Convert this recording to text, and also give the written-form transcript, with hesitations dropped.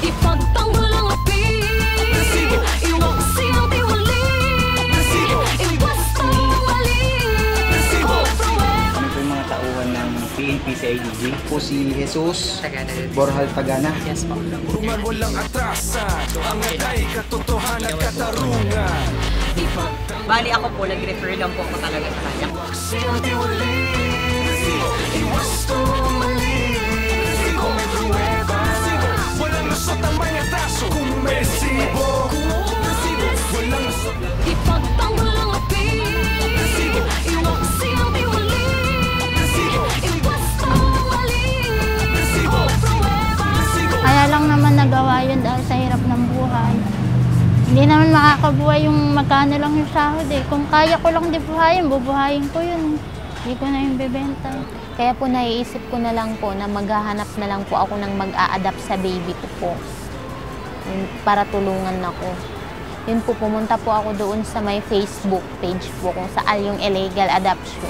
Ipagtanggol ang api, iwaksi ang tiwali, iwasto ang mali. Kami po yung mga tauhan ng PNP sa IDG. Po si Jesus Borjal Tagana. Yes po. Ruman walang atrasan, ang atay katotohanan at katarungan. Bali ako po, nag-refer lang po ko talaga sa kanya. Iwaksi ang tiwali, iwasto ang mali. Kung may pruweba, walang lusot ang may atraso. Kung may sibo, walang lusot. Ipagtanggol ang api, iwaksi ang tiwali, iwasto ang mali. Kaya lang naman nagawa yun dahil sa hirap ng buhay. Hindi naman makakabuhay yung magkano lang yung sahod eh. Kung kaya ko lang di buhayin, bubuhayin ko yun. Hindi ko na yung bebenta. Kaya po naiisip ko na lang po na maghahanap na lang po ako ng mag-a-adapt sa baby ko po. Para tulungan ako. Yun po, pumunta po ako doon sa may Facebook page po kung saan yung illegal adoption.